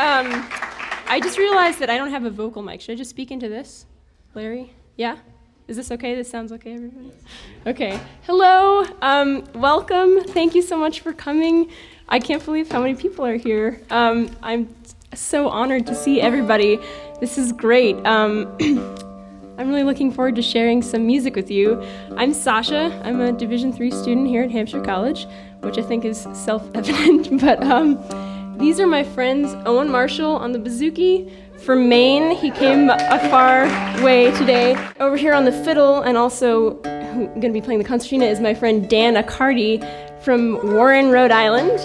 I just realized that I don't have a vocal mic. Should I just speak into this, Larry? Yeah? Is this okay? This sounds okay, everybody? Okay. Hello. Welcome. Thank you so much for coming. I can't believe how many people are here. I'm so honored to see everybody. This is great. I'm really looking forward to sharing some music with you. I'm Sasha. I'm a Division III student here at Hampshire College, which I think is self-evident, but these are my friends. Owen Marshall on the bouzouki from Maine. He came a far way today. Over here on the fiddle, and also going to be playing the concertina, is my friend Dan Accardi from Warren, Rhode Island.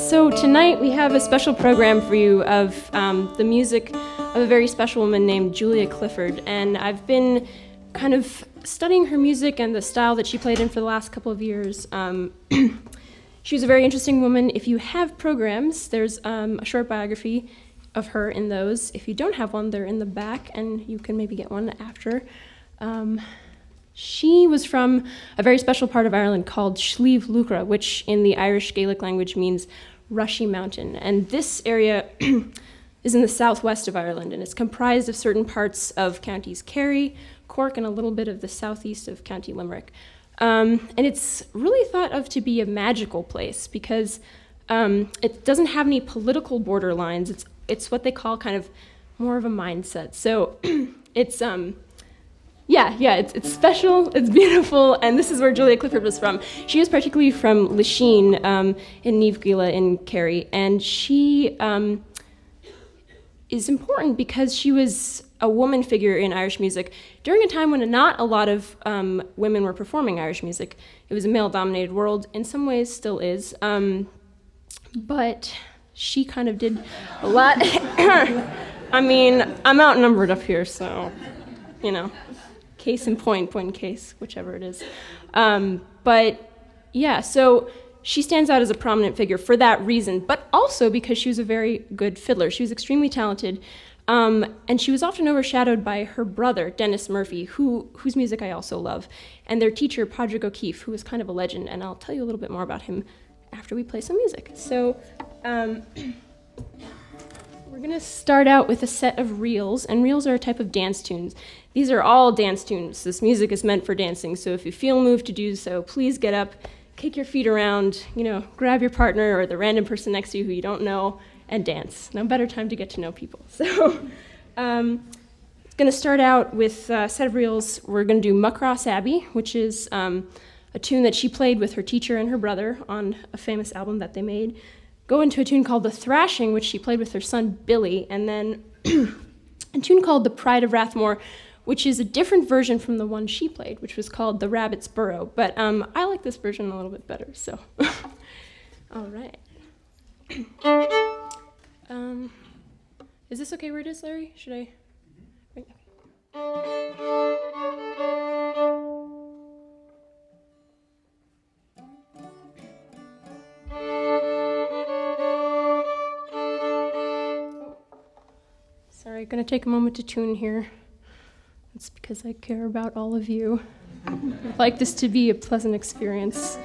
So tonight we have a special program for you of the music of a very special woman named Julia Clifford, and I've been kind of studying her music and the style that she played in for the last couple of years. She was a very interesting woman. If you have programs, there's a short biography of her in those. If you don't have one, they're in the back, and you can maybe get one after. She was from a very special part of Ireland called Slieve Lucra, which in the Irish Gaelic language means rushy mountain. And this area is in the southwest of Ireland, and it's comprised of certain parts of counties Kerry, Cork, and a little bit of the southeast of County Limerick. And it's really thought of to be a magical place because it doesn't have any political borderlines. It's what they call kind of more of a mindset. So it's it's special, it's beautiful, and this is where Julia Clifford was from. She was particularly from Lachine in Niamh Gaola in Kerry, and she is important because she was a woman figure in Irish music during a time when not a lot of women were performing Irish music. It was a male-dominated world, in some ways still is, but she kind of did a lot. I mean, I'm outnumbered up here, so, you know. Case in point in case, whichever it is. But yeah, so she stands out as a prominent figure for that reason, but also because she was a very good fiddler. She was extremely talented, and she was often overshadowed by her brother, Dennis Murphy, whose music I also love, and their teacher, Padraig O'Keefe, who was kind of a legend, and I'll tell you a little bit more about him after we play some music. So we're going to start out with a set of reels, and reels are a type of dance tunes. These are all dance tunes. This music is meant for dancing, so if you feel moved to do so, please get up, kick your feet around, grab your partner or the random person next to you who you don't know, and dance. No better time to get to know people. So it's going to start out with a set of reels. We're going to do Muckross Abbey, which is a tune that she played with her teacher and her brother on a famous album that they made. Go into a tune called The Thrashing, which she played with her son Billy, and then a tune called The Pride of Rathmore, which is a different version from the one she played, which was called The Rabbit's Burrow. But I like this version a little bit better, so. All right. Is this okay where it is, Larry? Should I? Sorry, gonna take a moment to tune here. It's because I care about all of you. I'd like this to be a pleasant experience.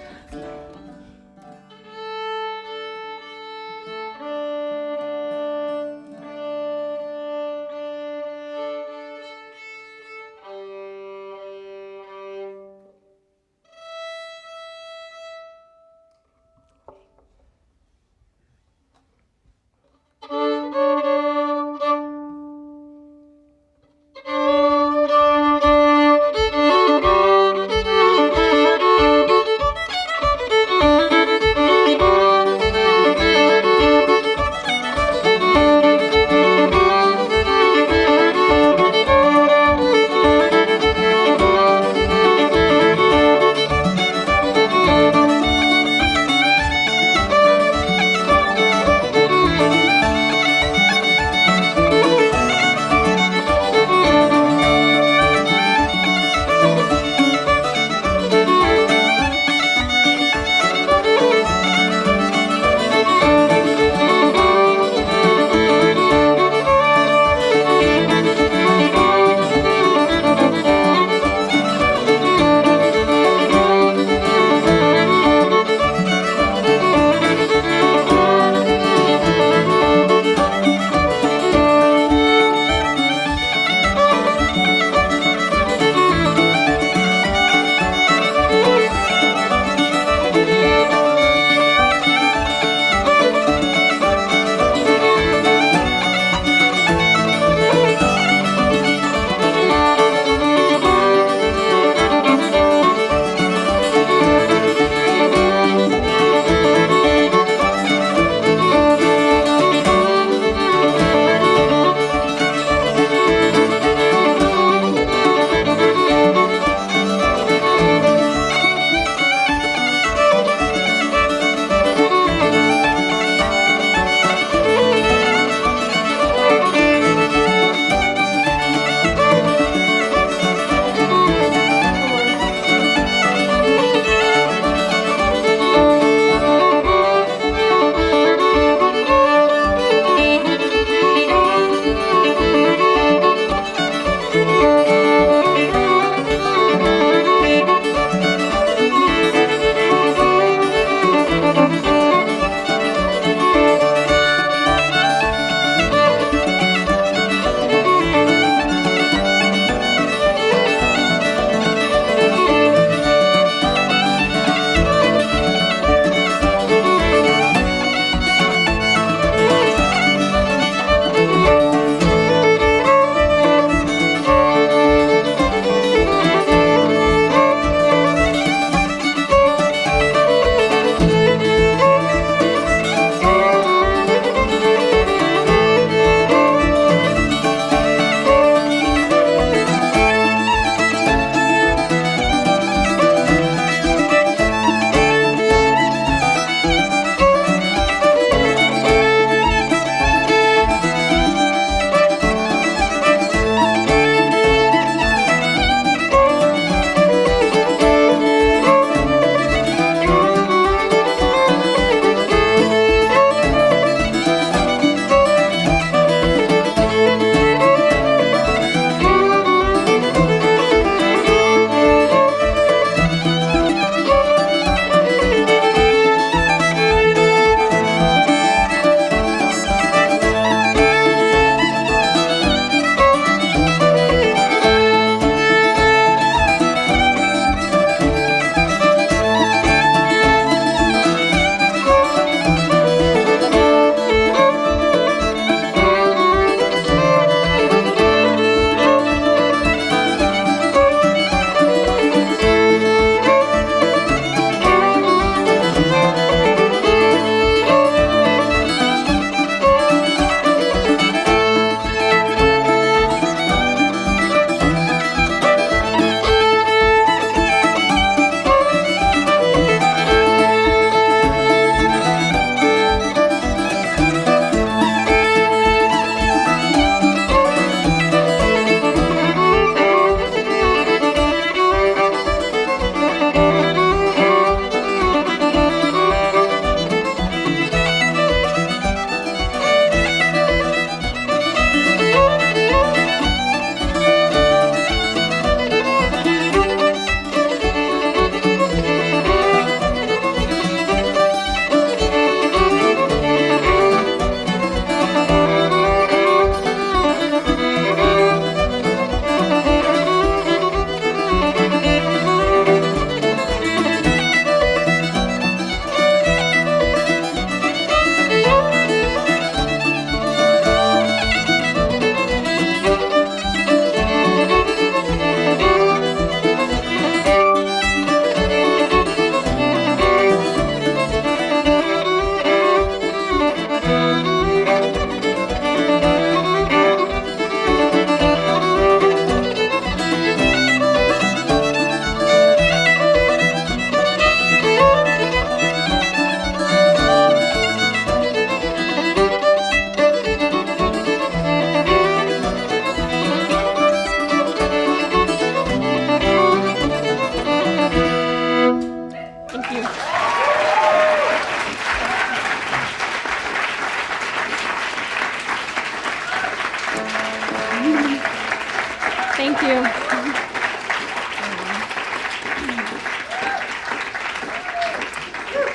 Thank you.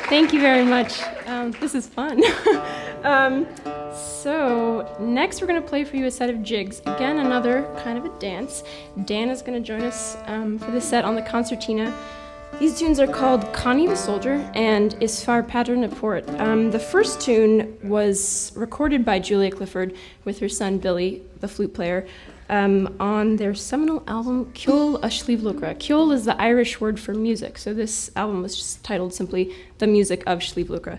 Thank you very much. This is fun. So next we're going to play for you a set of jigs. Again, another kind of a dance. Dan is going to join us for the set on the concertina. These tunes are called Connie the Soldier and Isfar Padre Naport. The first tune was recorded by Julia Clifford with her son Billy, the flute player, on their seminal album Ceol a Sliabhlúcra. Ceol is the Irish word for music, so this album was just titled simply The Music of Sliabhlúcra.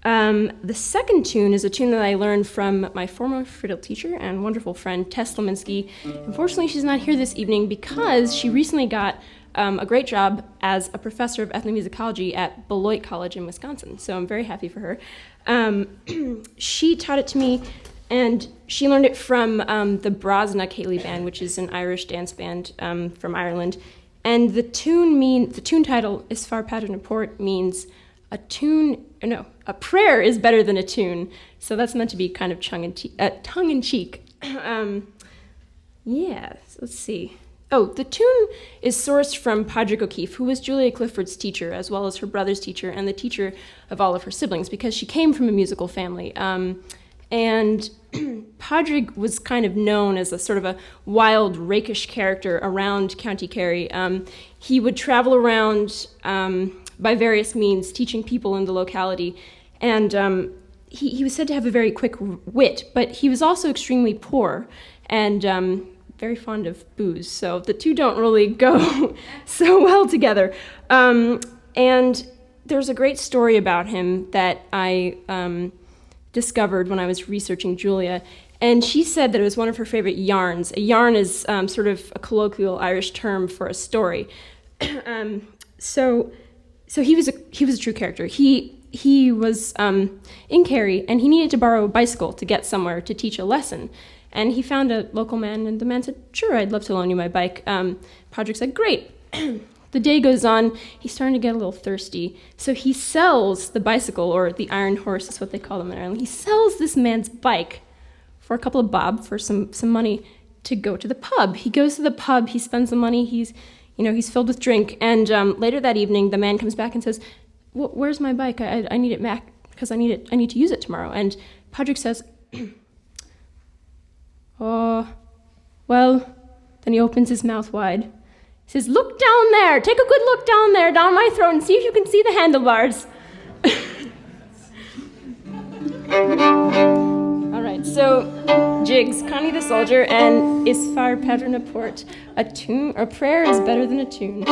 The second tune is a tune that I learned from my former fiddle teacher and wonderful friend Tess Leminski. Unfortunately, she's not here this evening because she recently got a great job as a professor of ethnomusicology at Beloit College in Wisconsin, so I'm very happy for her. She taught it to me, and she learned it from the Brosna Cayley Band, which is an Irish dance band from Ireland. And the tune title, Isfar Padre Naport, means a prayer is better than a tune. So that's meant to be kind of tongue-in-cheek. So let's see. Oh, the tune is sourced from Padraig O'Keeffe, who was Julia Clifford's teacher, as well as her brother's teacher, and the teacher of all of her siblings, because she came from a musical family. And Padraig was kind of known as a sort of a wild, rakish character around County Kerry. He would travel around by various means, teaching people in the locality. And he was said to have a very quick wit, but he was also extremely poor and very fond of booze. So the two don't really go so well together. And there's a great story about him that I discovered when I was researching Julia. And she said that it was one of her favorite yarns. A yarn is sort of a colloquial Irish term for a story. So he was a true character. He was in Kerry, and he needed to borrow a bicycle to get somewhere to teach a lesson. And he found a local man, and the man said, "Sure, I'd love to loan you my bike." Padraig said, "Great." The day goes on. He's starting to get a little thirsty. So he sells the bicycle, or the iron horse is what they call them in Ireland. He sells this man's bike for a couple of bob, for some money, to go to the pub. He goes to the pub. He spends the money. He's filled with drink. And later that evening, the man comes back and says, "Where's my bike? I need it back because I need to use it tomorrow." And Padraig says, "Oh, well." Then he opens his mouth wide. He says, "Look down there. Take a good look down there, down my throat, and see if you can see the handlebars." All right, so Jigs, Connie the Soldier, and Isfar Padre Naport. A prayer is better than a tune.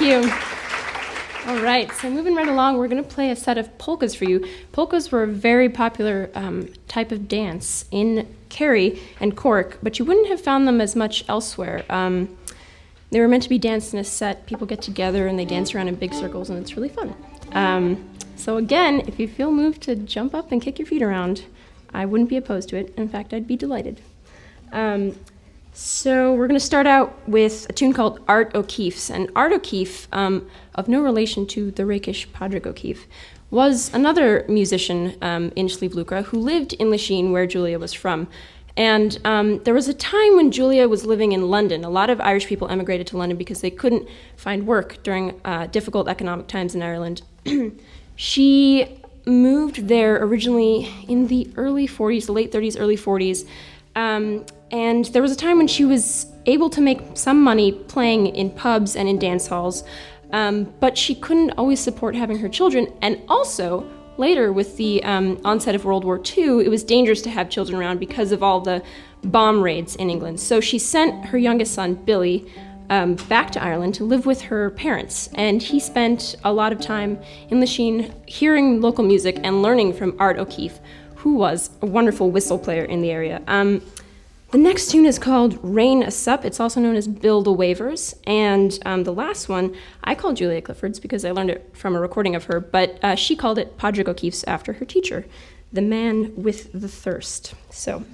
you. All right, so moving right along, we're going to play a set of polkas for you. Polkas were a very popular type of dance in Kerry and Cork, but you wouldn't have found them as much elsewhere. They were meant to be danced in a set. People get together and they dance around in big circles, and it's really fun. So again, if you feel moved to jump up and kick your feet around, I wouldn't be opposed to it. In fact, I'd be delighted. So we're going to start out with a tune called Art O'Keefe's. And Art O'Keefe, of no relation to the rakish Padraig O'Keefe, was another musician in Sliabh who lived in Lachine, where Julia was from. And there was a time when Julia was living in London. A lot of Irish people emigrated to London because they couldn't find work during difficult economic times in Ireland. She moved there originally in the early 40s, the late 30s, early 40s. And there was a time when she was able to make some money playing in pubs and in dance halls, but she couldn't always support having her children. And also, later with the onset of World War II, it was dangerous to have children around because of all the bomb raids in England. So she sent her youngest son, Billy, back to Ireland to live with her parents. And he spent a lot of time in Lachine hearing local music and learning from Art O'Keefe, who was a wonderful whistle player in the area. The next tune is called Rain a Sup. It's also known as Bill the Waivers. And the last one, I call Julia Clifford's because I learned it from a recording of her, but she called it Padraig O'Keefe's after her teacher, the man with the thirst. So.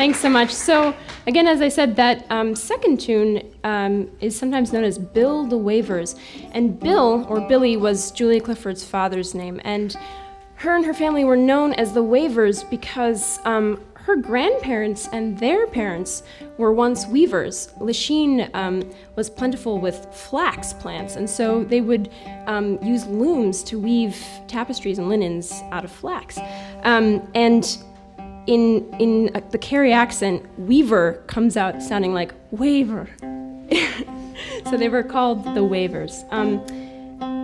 Thanks so much. So, again, as I said, that second tune is sometimes known as Bill the Wavers. And Bill, or Billy, was Julia Clifford's father's name. And her family were known as the Wavers because her grandparents and their parents were once weavers. Lachine was plentiful with flax plants, and so they would use looms to weave tapestries and linens out of flax. And in the Kerry accent, weaver comes out sounding like waver. So they were called the Wavers.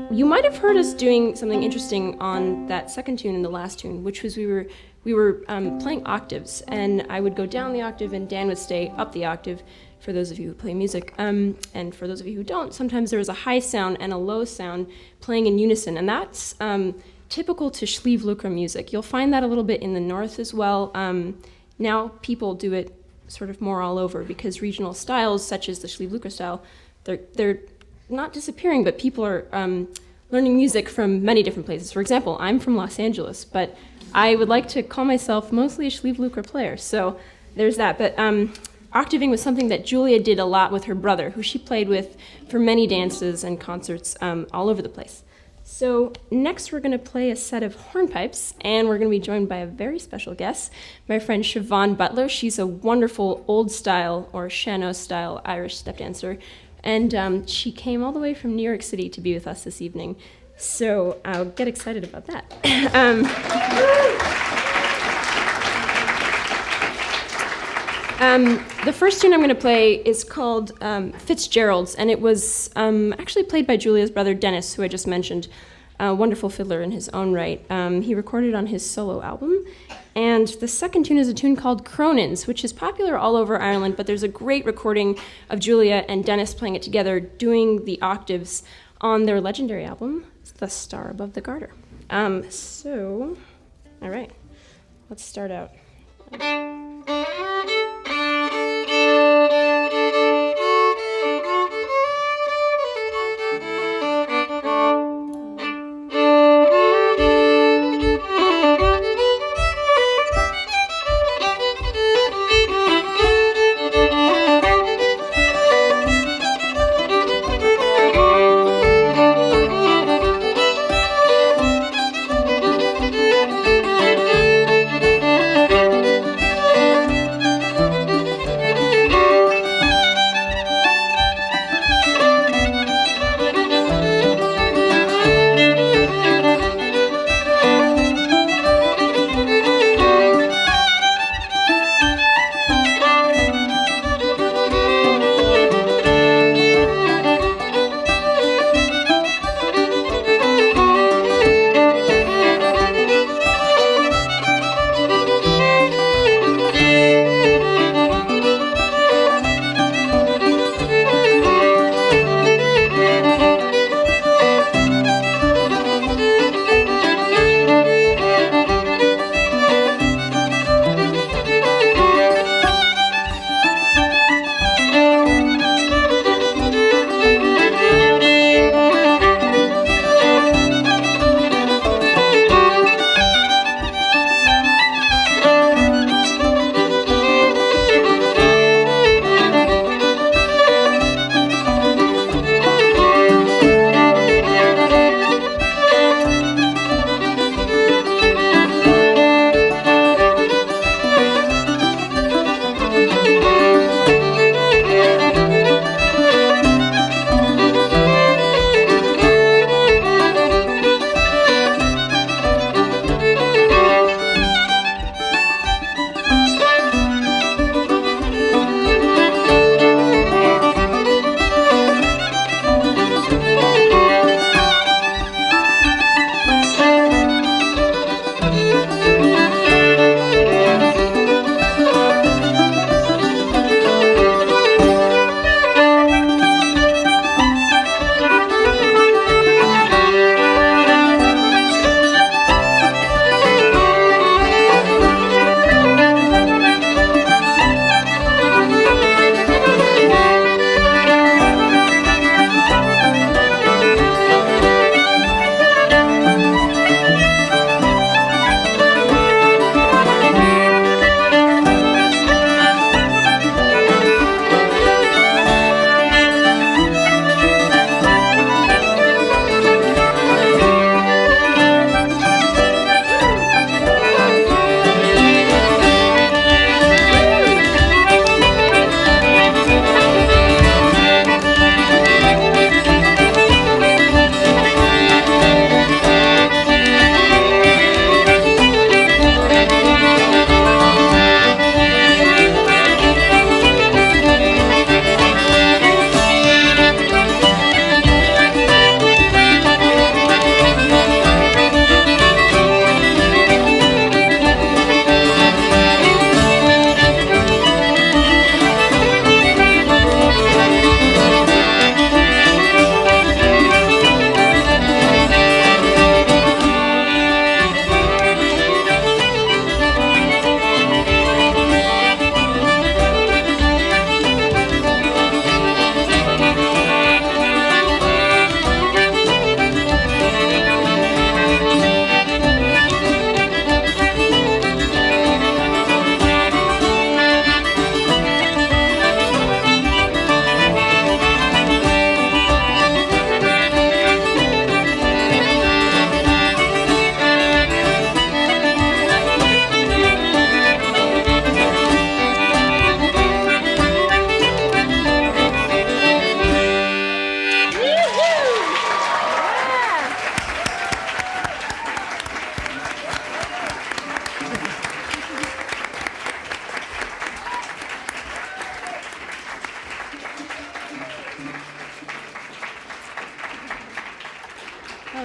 You might have heard us doing something interesting on that second tune and the last tune, which was we were playing octaves, and I would go down the octave and Dan would stay up the octave, for those of you who play music. And for those of you who don't, sometimes there was a high sound and a low sound playing in unison, and that's typical to Schlievlukra music. You'll find that a little bit in the north as well. Now people do it sort of more all over because regional styles, such as the Schlievlukra style, they're not disappearing, but people are learning music from many different places. For example, I'm from Los Angeles, but I would like to call myself mostly a Schlievlukra player, so there's that. But octaving was something that Julia did a lot with her brother, who she played with for many dances and concerts all over the place. So next we're going to play a set of hornpipes, and we're going to be joined by a very special guest, my friend Siobhan Butler. She's a wonderful old-style or Shannon-style Irish step dancer, and she came all the way from New York City to be with us this evening. So I'll get excited about that. The first tune I'm going to play is called Fitzgerald's, and it was actually played by Julia's brother Dennis, who I just mentioned, a wonderful fiddler in his own right. He recorded on his solo album. And the second tune is a tune called Cronins, which is popular all over Ireland, but there's a great recording of Julia and Dennis playing it together, doing the octaves on their legendary album, The Star Above the Garter. All right, let's start out.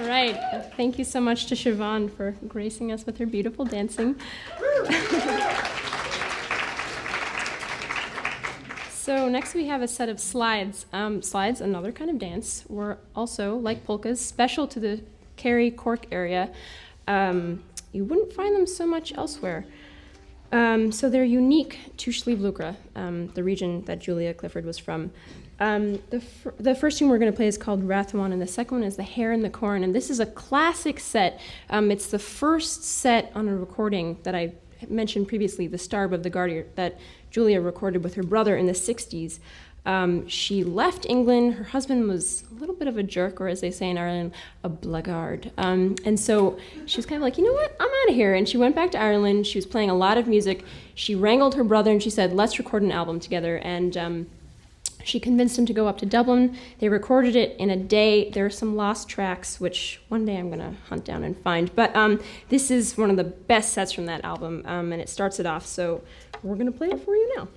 All right. Thank you so much to Siobhan for gracing us with her beautiful dancing. So next we have a set of slides. Slides, another kind of dance, were also, like polkas, special to the Kerry, Cork area. You wouldn't find them so much elsewhere. So they're unique to Sliabh the region that Julia Clifford was from. The first tune we're going to play is called Rathwan, and the second one is The Hare and the Corn. And this is a classic set. It's the first set on a recording that I mentioned previously, the Starb of the Garter, that Julia recorded with her brother in the 60s. She left England. Her husband was a little bit of a jerk, or as they say in Ireland, a blackguard. And so she was kind of like, you know what, I'm out of here. And she went back to Ireland. She was playing a lot of music. She wrangled her brother and she said, let's record an album together. And she convinced him to go up to Dublin. They recorded it in a day. There are some lost tracks, which one day I'm going to hunt down and find. But this is one of the best sets from that album, and it starts it off. So we're going to play it for you now.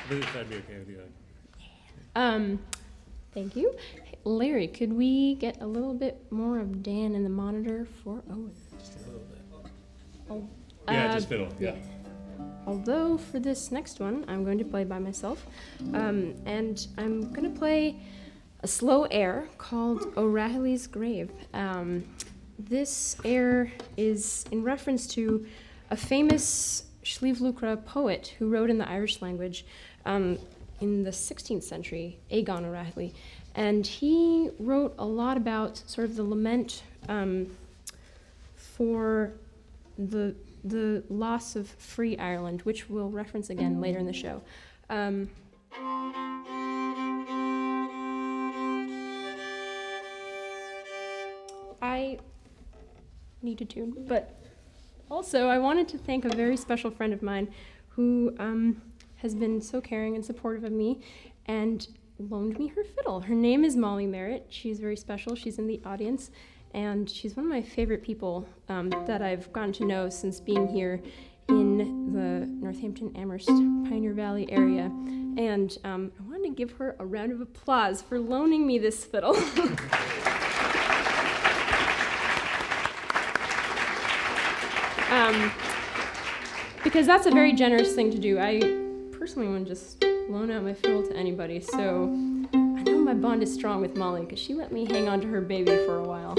That'd be okay with you. Thank you. Hey, Larry, could we get a little bit more of Dan in the monitor for Owen? Just a little bit. Oh, Just fiddle. Yeah. Although for this next one, I'm going to play by myself, and I'm going to play a slow air called O'Reilly's Grave. This air is in reference to a famous Sliabh poet who wrote in the Irish language in the 16th century, Aegon O'Reilly. And he wrote a lot about sort of the lament for the loss of free Ireland, which we'll reference again later in the show. I need to tune, but also I wanted to thank a very special friend of mine who has been so caring and supportive of me and loaned me her fiddle. Her name is Molly Merritt. She's very special. She's in the audience, and she's one of my favorite people that I've gotten to know since being here in the Northampton, Amherst, Pioneer Valley area. And I wanted to give her a round of applause for loaning me this fiddle. Because that's a very generous thing to do. I personally wouldn't just loan out my fiddle to anybody, so I know my bond is strong with Molly because she let me hang on to her baby for a while.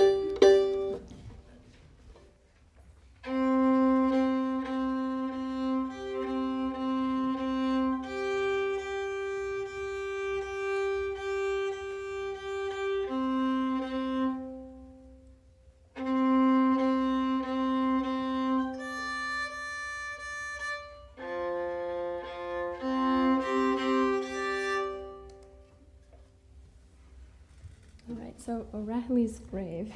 So, O'Reilly's Grave.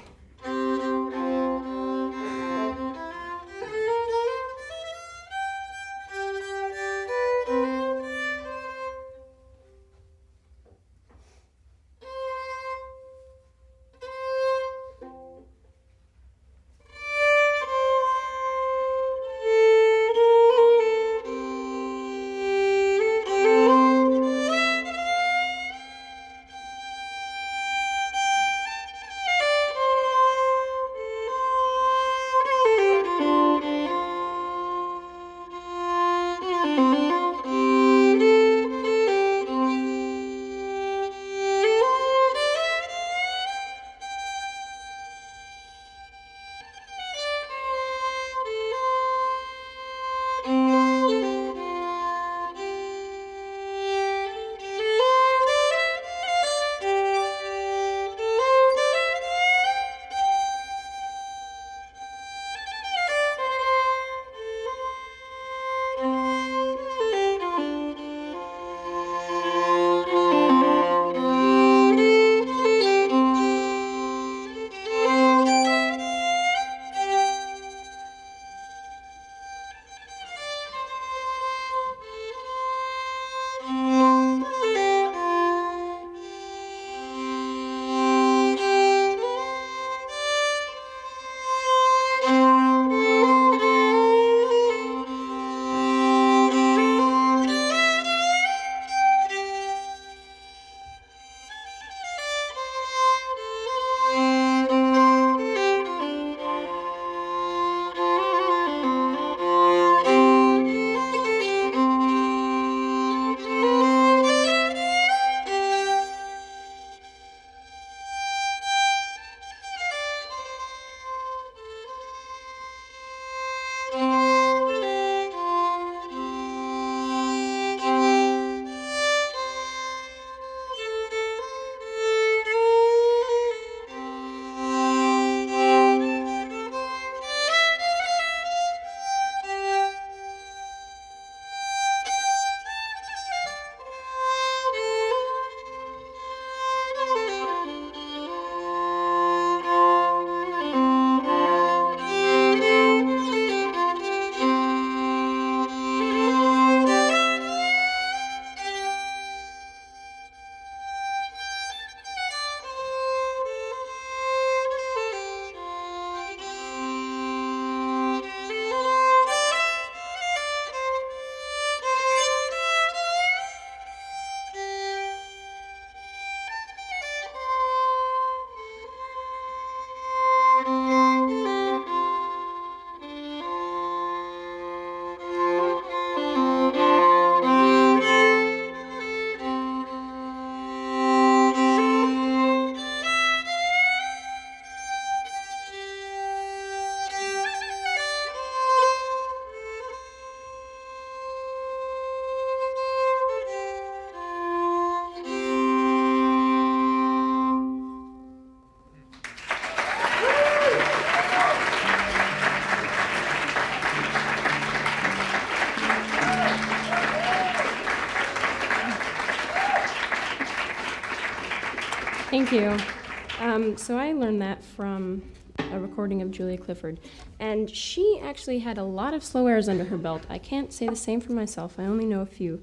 Thank you. So I learned that from a recording of Julia Clifford, and she actually had a lot of slow airs under her belt. I can't say the same for myself. I only know a few.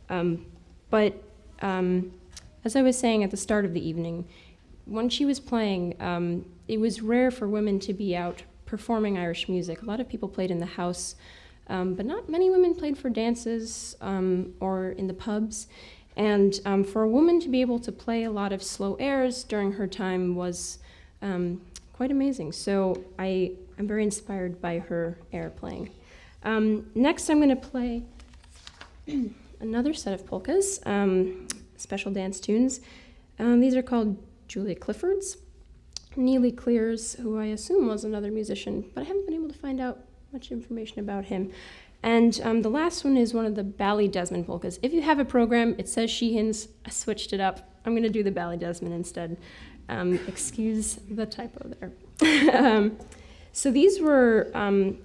But as I was saying at the start of the evening, when she was playing, it was rare for women to be out performing Irish music. A lot of people played in the house, but not many women played for dances or in the pubs. And for a woman to be able to play a lot of slow airs during her time was quite amazing. So I'm very inspired by her air playing. Next, I'm going to play another set of polkas, special dance tunes. These are called Julia Clifford's. Neely Clears, who I assume was another musician, but I haven't been able to find out much information about him. And the last one is one of the Ballydesmond polkas. If you have a program, it says Sheehan's. I switched it up. I'm going to do the Ballydesmond instead. Excuse the typo there. So these were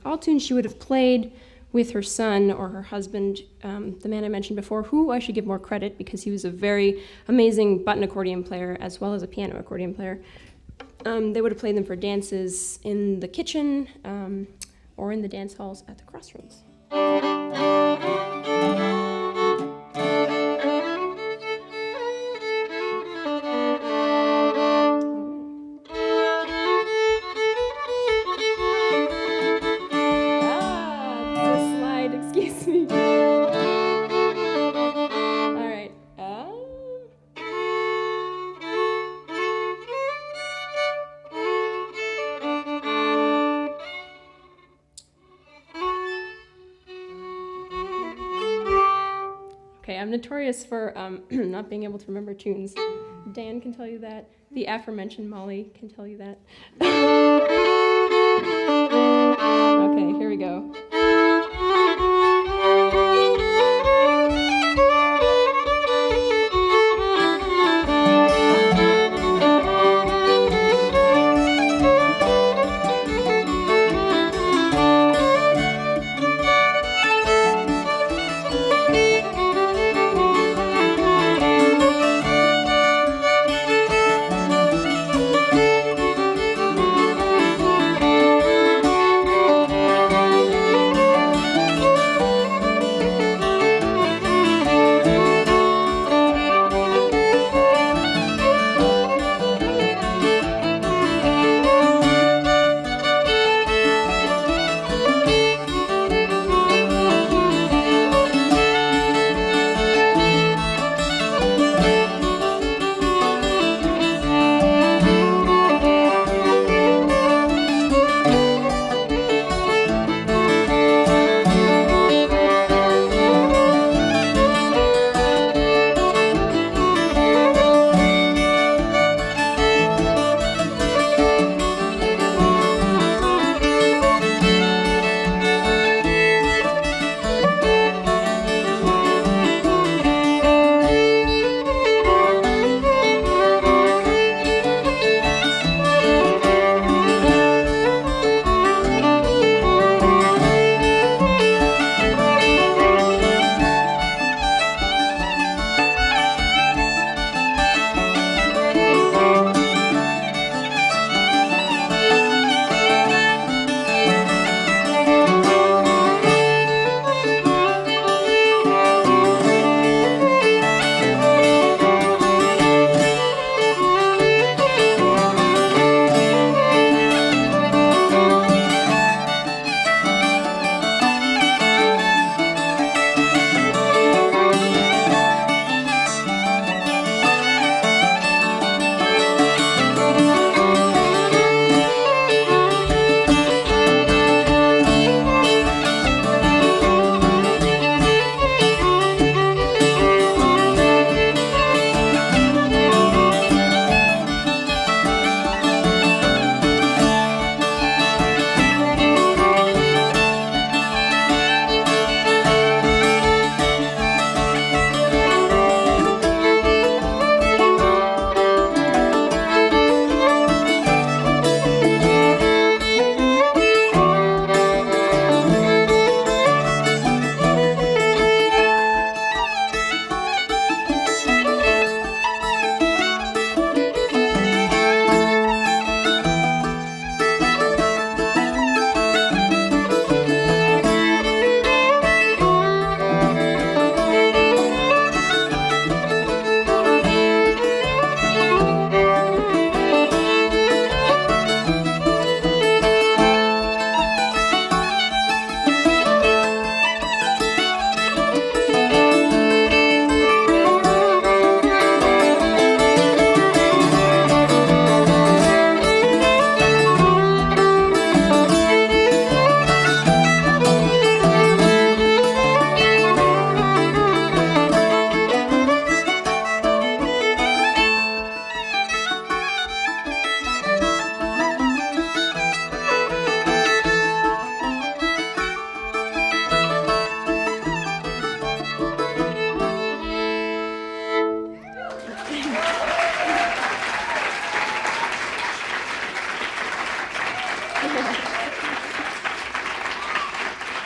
all tunes she would have played with her son or her husband, the man I mentioned before, who I should give more credit because he was a very amazing button accordion player as well as a piano accordion player. They would have played them for dances in the kitchen or in the dance halls at the crossroads. I'm notorious for not being able to remember tunes. Dan can tell you that. The aforementioned Molly can tell you that. Okay, here we go.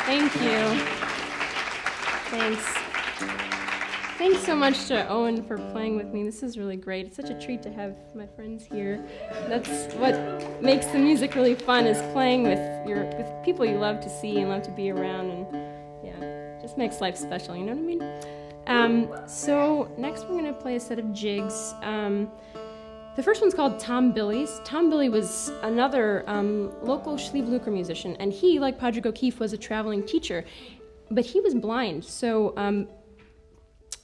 Thank you. Thanks. Thanks so much to Owen for playing with me. This is really great. It's such a treat to have my friends here. That's what makes the music really fun, is playing with people you love to see and love to be around, and yeah, it just makes life special, you know what I mean? So next we're going to play a set of jigs. The first one's called Tom Billy's. Tom Billy was another local Schlievlooker musician, and he, like Padraig O'Keefe, was a traveling teacher, but he was blind, so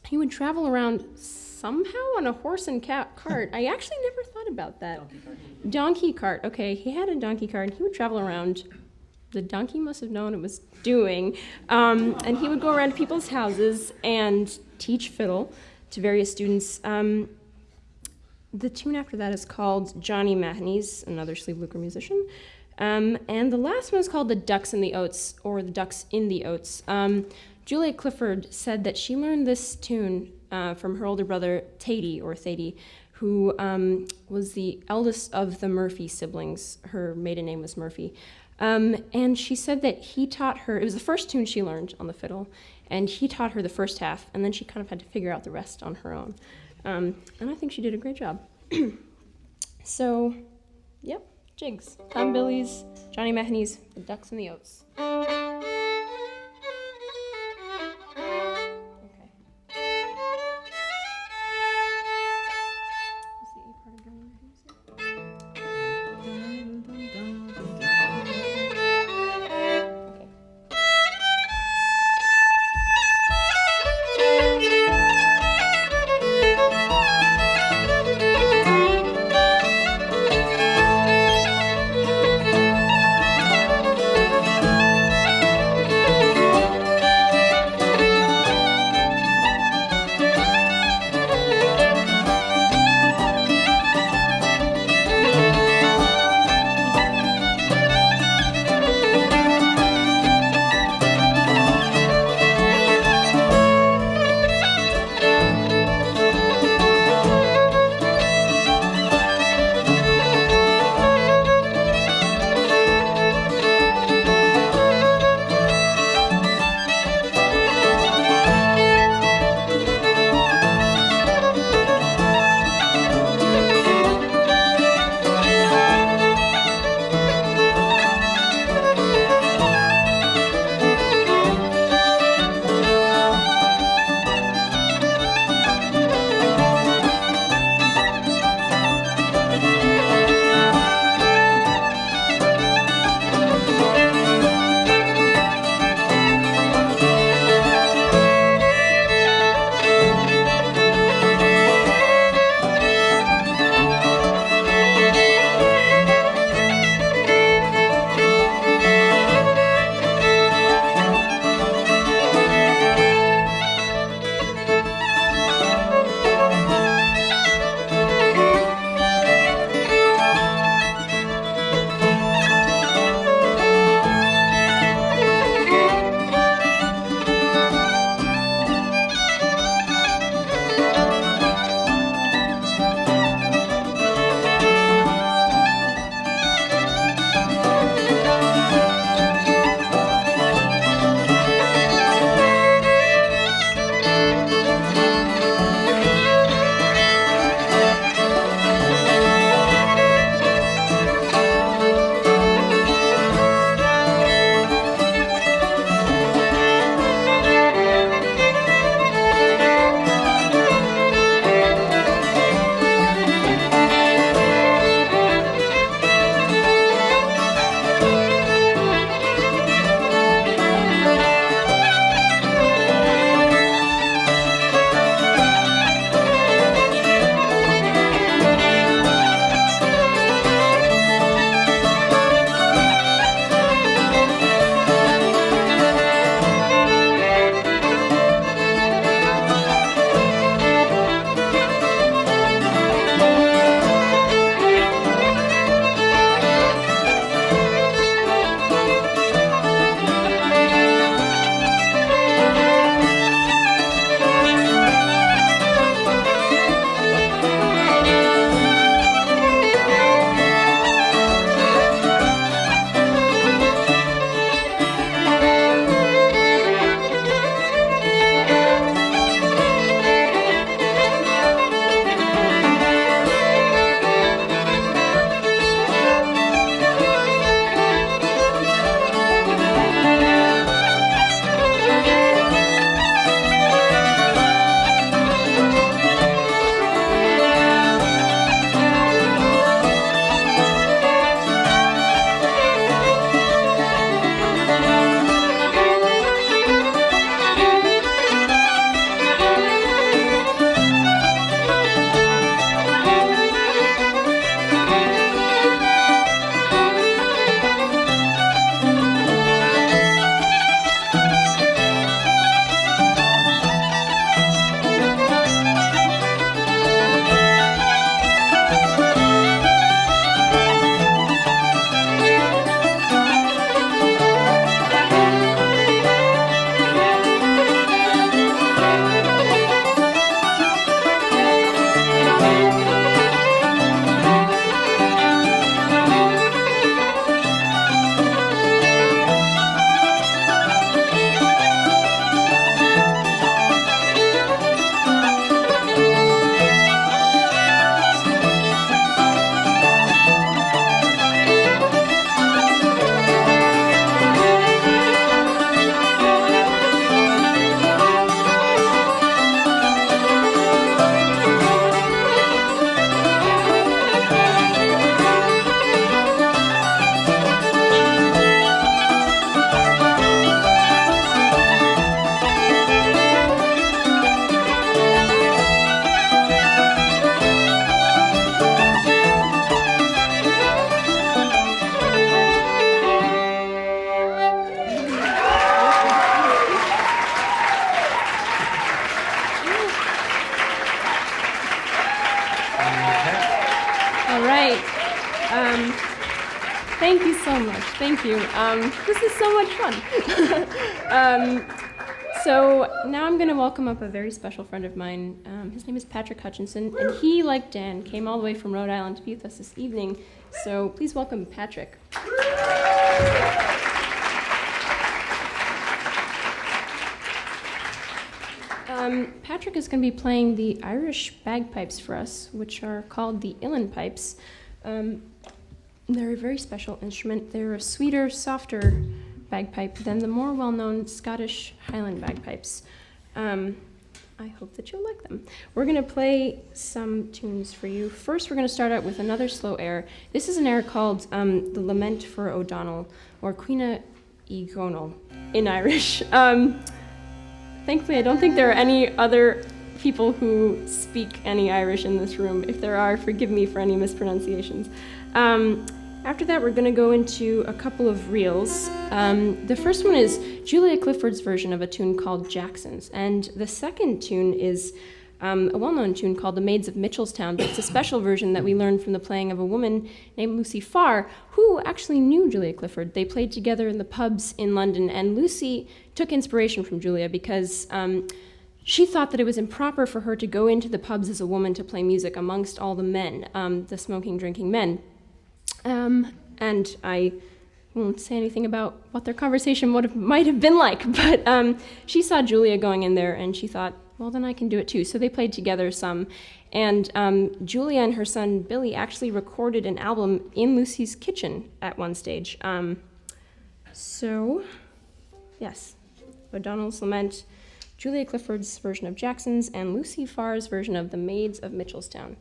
he would travel around somehow on a horse and cart. I actually never thought about that. Donkey cart. Okay, he had a donkey cart, and he would travel around. The donkey must have known it was doing, and he would go around to people's houses and teach fiddle to various students. The tune after that is called Johnny Mahoney's, another Schlievlooker musician. And the last one is called The Ducks in the Oats, or The Ducks in the Oats. Julia Clifford said that she learned this tune from her older brother, Thady, who was the eldest of the Murphy siblings. Her maiden name was Murphy. And she said that he taught her, it was the first tune she learned on the fiddle, and he taught her the first half, and then she kind of had to figure out the rest on her own. And I think she did a great job. So, yep, jigs. Tom Billy's, Johnny Mahoney's, The Ducks in the Oats. Thank you so much. Thank you. This is so much fun. So now I'm going to welcome up a very special friend of mine. His name is Patrick Hutchinson, and he, like Dan, came all the way from Rhode Island to be with us this evening. So please welcome Patrick. Patrick is going to be playing the Irish bagpipes for us, which are called the uilleann pipes. They're a very special instrument. They're a sweeter, softer bagpipe than the more well-known Scottish Highland bagpipes. I hope that you'll like them. We're going to play some tunes for you. First, we're going to start out with another slow air. This is an air called The Lament for O'Donnell, or Cuina y Gonal in Irish. Thankfully, I don't think there are any other people who speak any Irish in this room. If there are, forgive me for any mispronunciations. After that, we're going to go into a couple of reels. The first one is Julia Clifford's version of a tune called Jackson's, and the second tune is a well-known tune called The Maids of Mitchelstown, but it's a special version that we learned from the playing of a woman named Lucy Farr, who actually knew Julia Clifford. They played together in the pubs in London, and Lucy took inspiration from Julia because she thought that it was improper for her to go into the pubs as a woman to play music amongst all the men, the smoking, drinking men. And I won't say anything about what their conversation might have been like, but she saw Julia going in there, and she thought, well, then I can do it too. So they played together some, and Julia and her son Billy actually recorded an album in Lucy's kitchen at one stage. So, yes, O'Donnell's Lament, Julia Clifford's version of Jackson's, and Lucy Farr's version of The Maids of Mitchelstown.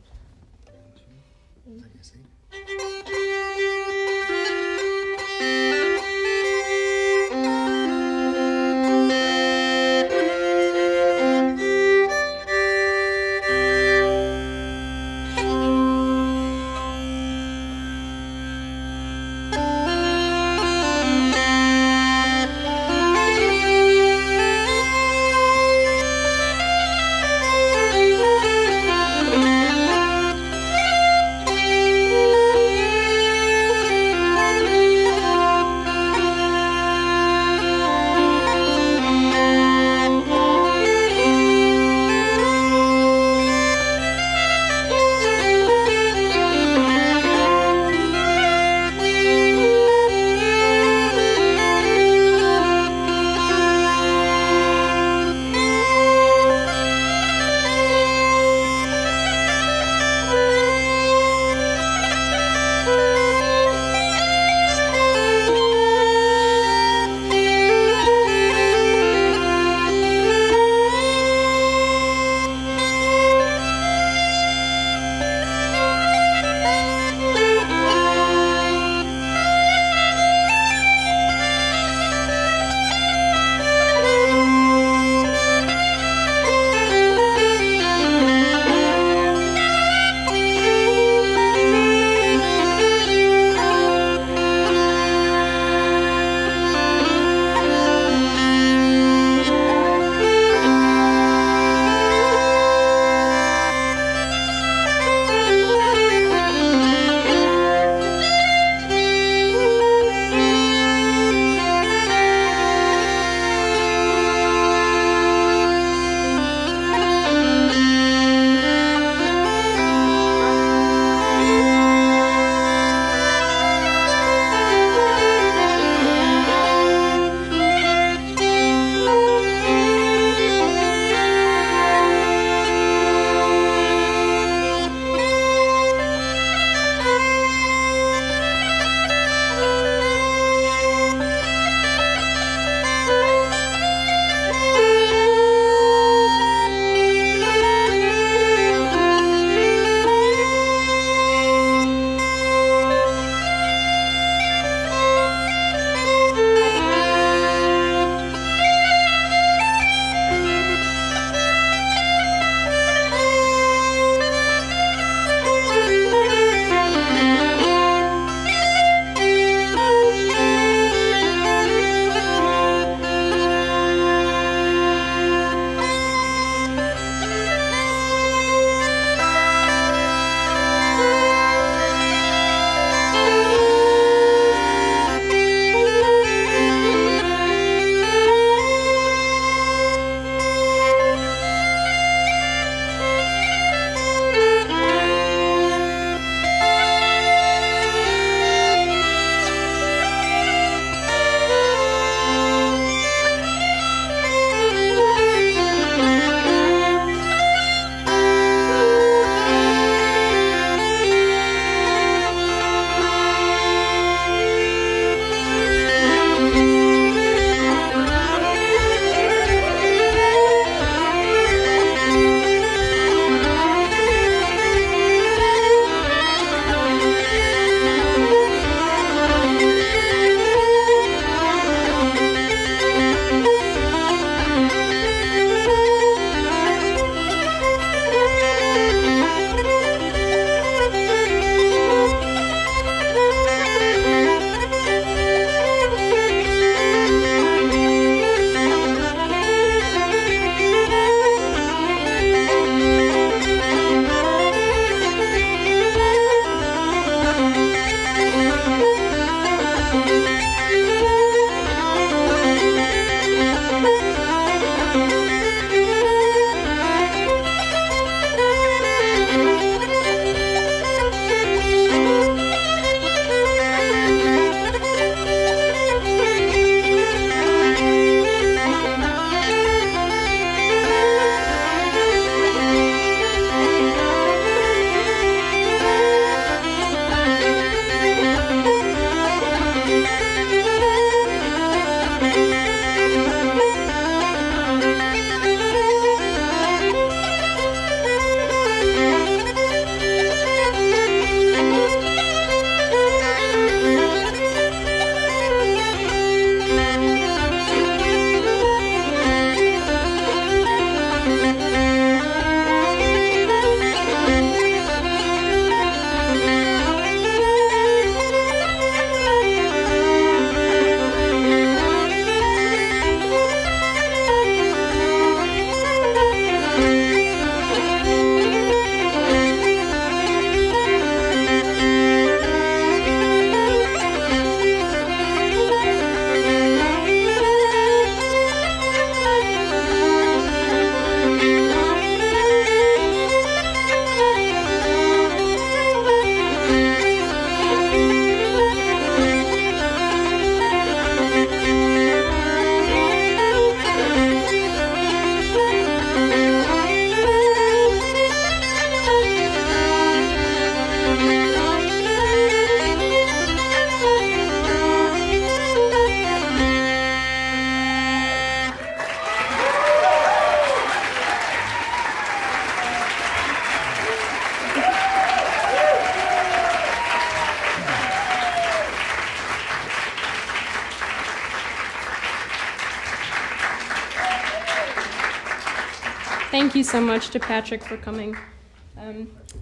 Thank you so much to Patrick for coming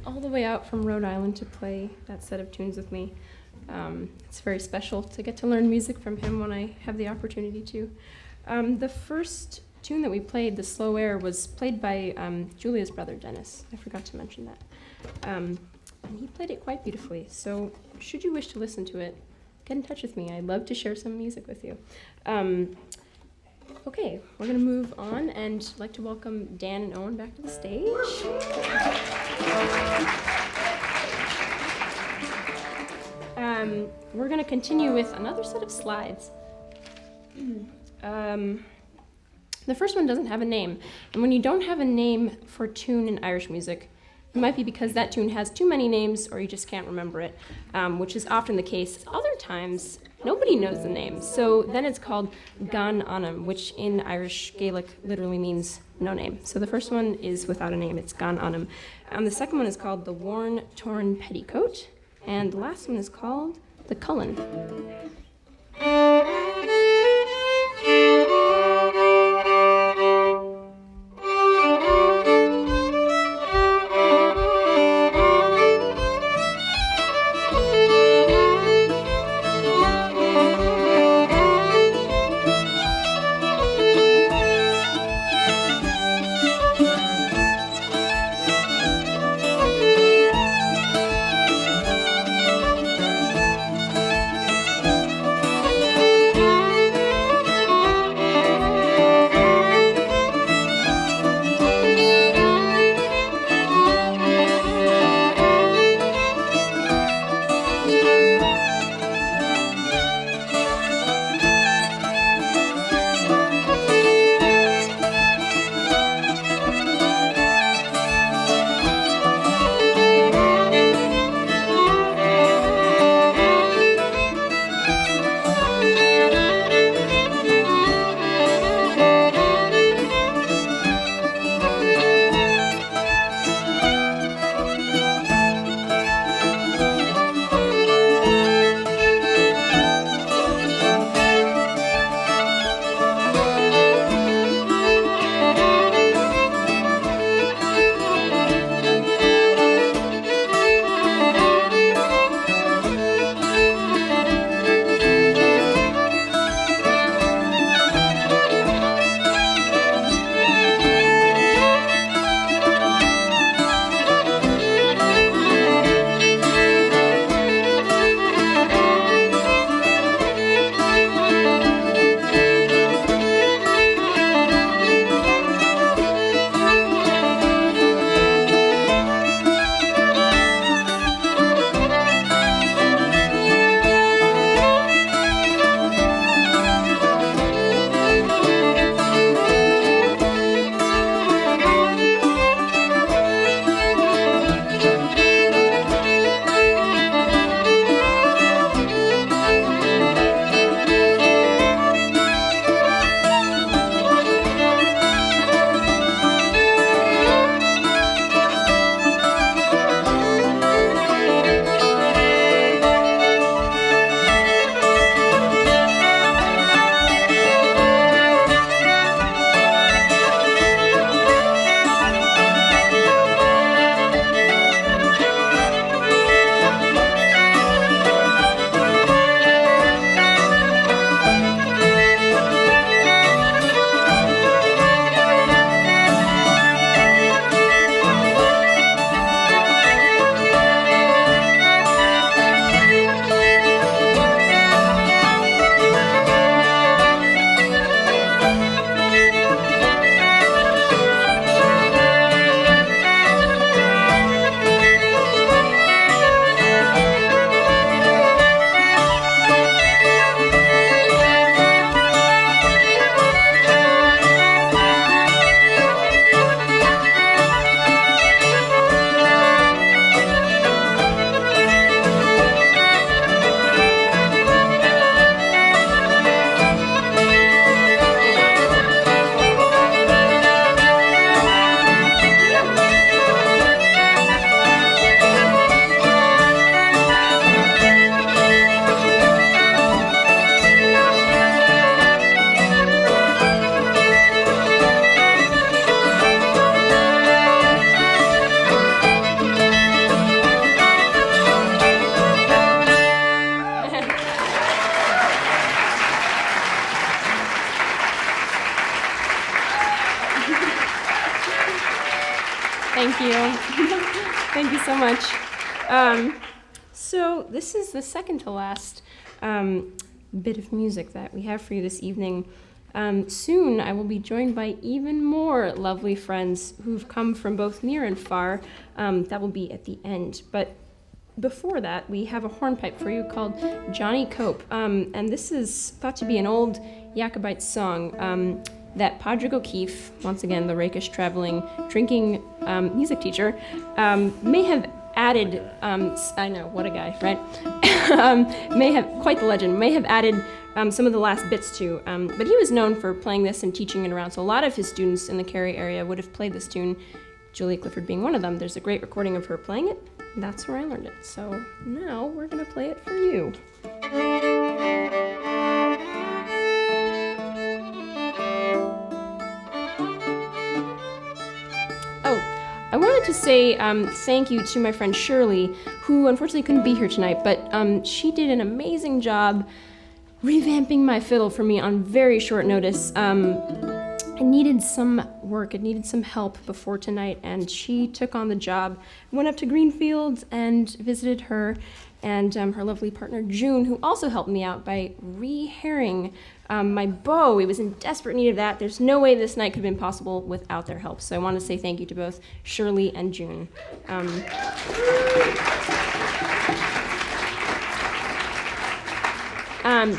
all the way out from Rhode Island to play that set of tunes with me. It's very special to get to learn music from him when I have the opportunity to. The first tune that we played, The Slow Air, was played by Julia's brother, Dennis. I forgot to mention that. And he played it quite beautifully. So should you wish to listen to it, get in touch with me. I'd love to share some music with you. Okay, we're going to move on, and I'd like to welcome Dan and Owen back to the stage. We're going to continue with another set of slides. The first one doesn't have a name, and when you don't have a name for a tune in Irish music, it might be because that tune has too many names or you just can't remember it, which is often the case. Other times, nobody knows the name, so then it's called Gan Anam, which in Irish Gaelic literally means no name. So the first one is without a name, it's Gan Anam. The second one is called The Worn Torn Petticoat, and the last one is called The Cullen. Thank you. Thank you so much. So this is the second to last bit of music that we have for you this evening. Soon I will be joined by even more lovely friends who've come from both near and far. That will be at the end. But before that, we have a hornpipe for you called Johnny Cope. And this is thought to be an old Jacobite song that Padraig O'Keefe, once again the rakish traveling drinking music teacher, may have added, I know, what a guy, right? May have, quite the legend, may have added some of the last bits to, but he was known for playing this and teaching it around, so a lot of his students in the Cary area would have played this tune, Julia Clifford being one of them. There's a great recording of her playing it, and that's where I learned it. So now we're gonna play it for you. I wanted to say thank you to my friend Shirley, who unfortunately couldn't be here tonight, but she did an amazing job revamping my fiddle for me on very short notice. It needed some work, it needed some help before tonight, and she took on the job. Went up to Greenfield and visited her and her lovely partner June, who also helped me out by re-hairing my bow. It was in desperate need of that. There's no way this night could have been possible without their help. So I want to say thank you to both Shirley and June.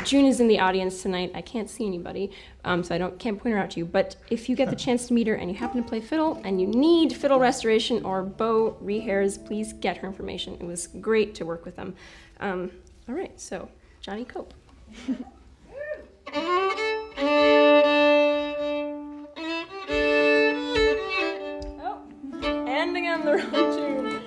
June is in the audience tonight. I can't see anybody, so I can't point her out to you. But if you get the chance to meet her and you happen to play fiddle and you need fiddle restoration or bow rehairs, please get her information. It was great to work with them. All right, so Johnny Cope. Oh, and again the wrong tune.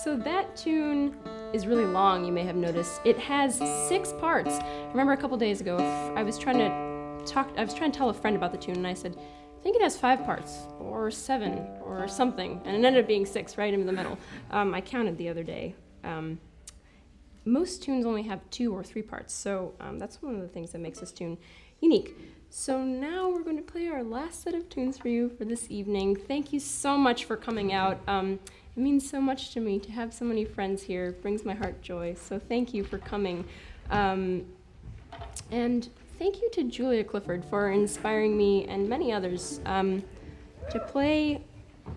So that tune is really long, you may have noticed. It has 6 parts. I remember a couple days ago, I was trying to tell a friend about the tune, and I said, I think it has 5 parts, or 7, or something. And it ended up being 6, right in the middle. I counted the other day. Most tunes only have 2 or 3 parts, so that's one of the things that makes this tune unique. So now we're going to play our last set of tunes for you for this evening. Thank you so much for coming out. It means so much to me to have so many friends here. It brings my heart joy, so thank you for coming. And thank you to Julia Clifford for inspiring me and many others to play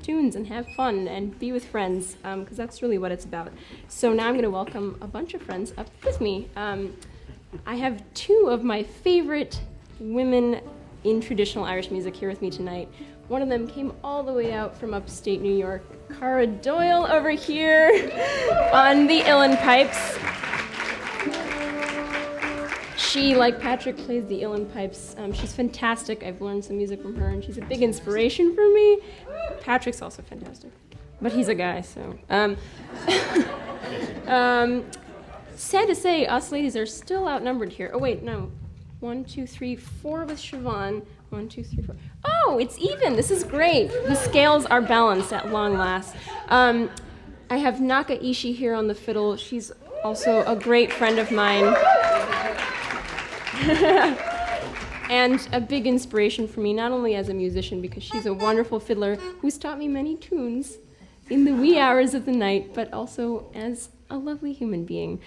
tunes and have fun and be with friends, because that's really what it's about. So now I'm going to welcome a bunch of friends up with me. I have 2 of my favorite women in traditional Irish music here with me tonight. One of them came all the way out from upstate New York, Cara Doyle over here on the uilleann pipes. She, like Patrick, plays the uilleann pipes. She's fantastic. I've learned some music from her, and she's a big inspiration for me. Patrick's also fantastic, but he's a guy, so. Sad to say, us ladies are still outnumbered here. Oh, wait, no. 1, 2, 3, 4 with Siobhan. 1, 2, 3, 4. Oh, it's even. This is great. The scales are balanced at long last. I have Naka Ishii here on the fiddle. She's also a great friend of mine. And a big inspiration for me, not only as a musician, because she's a wonderful fiddler who's taught me many tunes in the wee hours of the night, but also as a lovely human being.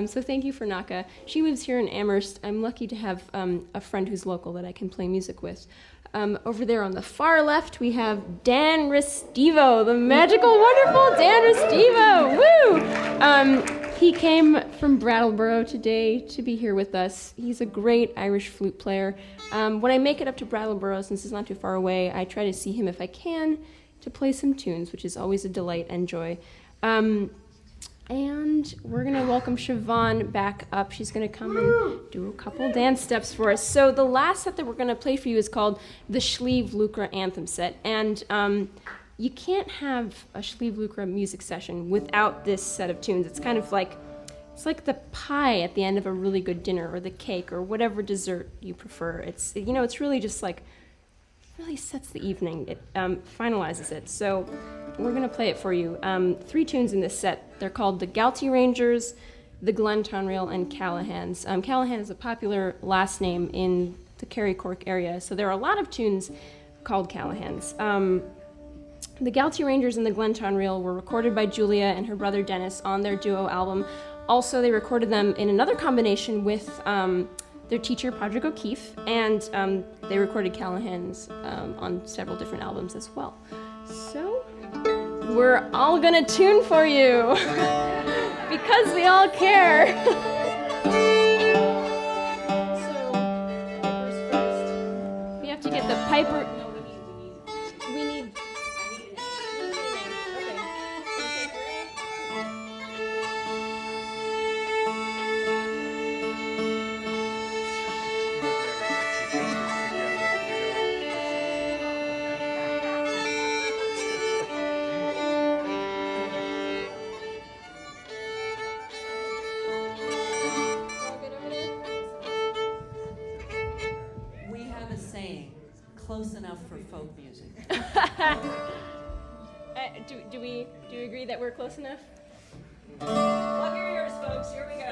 So thank you for Naka. She lives here in Amherst. I'm lucky to have a friend who's local that I can play music with. Over there on the far left, we have Dan Restivo, the magical, wonderful Dan Restivo. Woo! He came from Brattleboro today to be here with us. He's a great Irish flute player. When I make it up to Brattleboro, since it's not too far away, I try to see him if I can to play some tunes, which is always a delight and joy. And we're going to welcome Siobhan back up. She's going to come and do a couple dance steps for us. So the last set that we're going to play for you is called the Sliabh Luachra Anthem set. And you can't have a Sliabh Luachra music session without this set of tunes. It's kind of like, it's like the pie at the end of a really good dinner, or the cake, or whatever dessert you prefer. It's, you know, it's really just like, really sets the evening. It finalizes it. So we're going to play it for you. 3 tunes in this set. They're called the Galtee Rangers, the Glentonreel, and Callaghan's. Callahan is a popular last name in the Kerry Cork area, so there are a lot of tunes called Callaghan's. The Galtee Rangers and the Glentonreel were recorded by Julia and her brother Dennis on their duo album. Also, they recorded them in another combination with their teacher, Padraig O'Keefe, and they recorded Callaghan's on several different albums as well. So, we're all gonna tune for you, because we all care. So, pipers first. We have to get the piper. We need. Close enough for folk music. Do you agree that we're close enough? Plug your ears, folks. Here we go.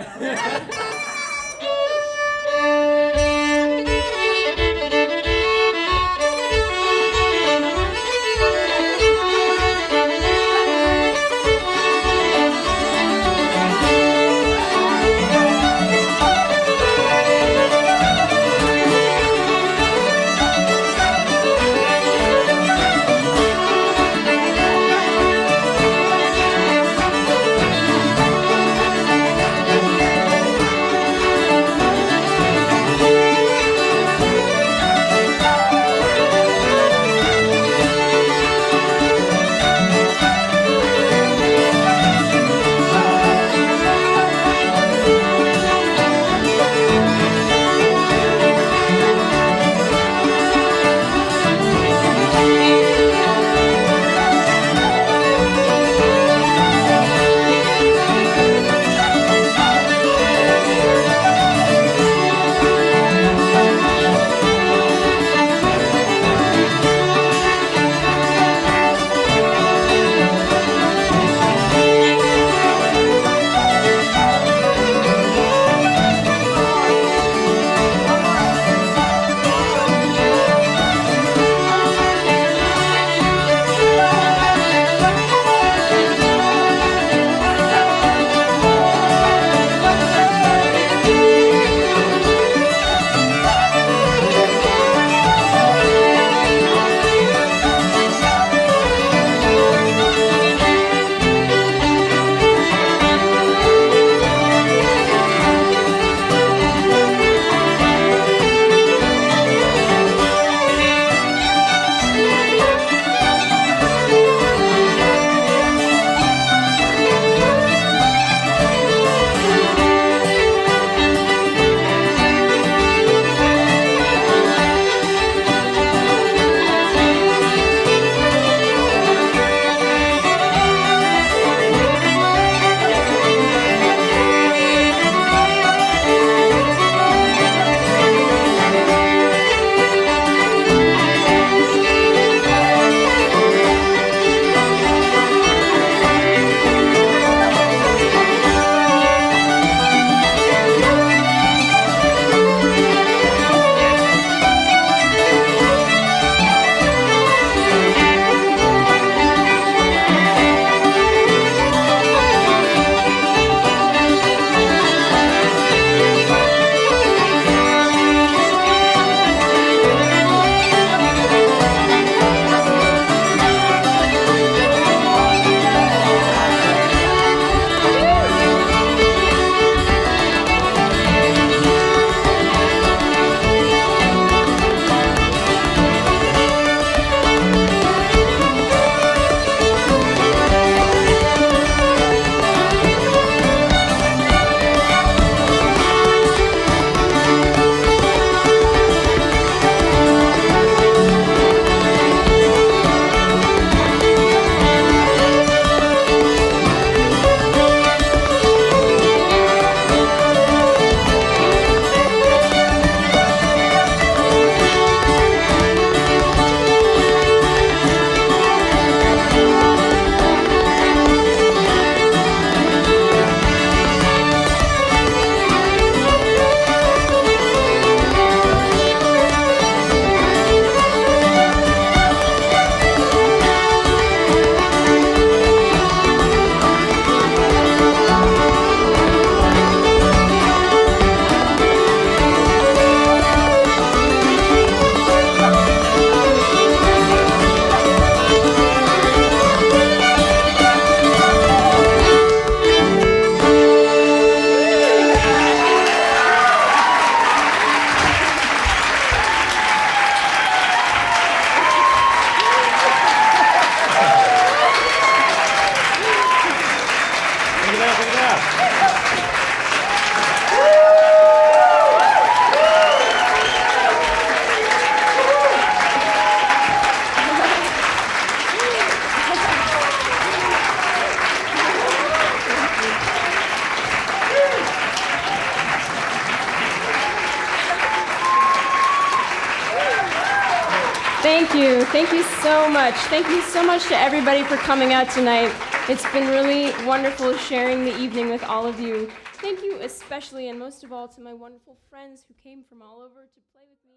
Thank you so much. Thank you so much to everybody for coming out tonight. It's been really wonderful sharing the evening with all of you. Thank you especially and most of all to my wonderful friends who came from all over to play with me.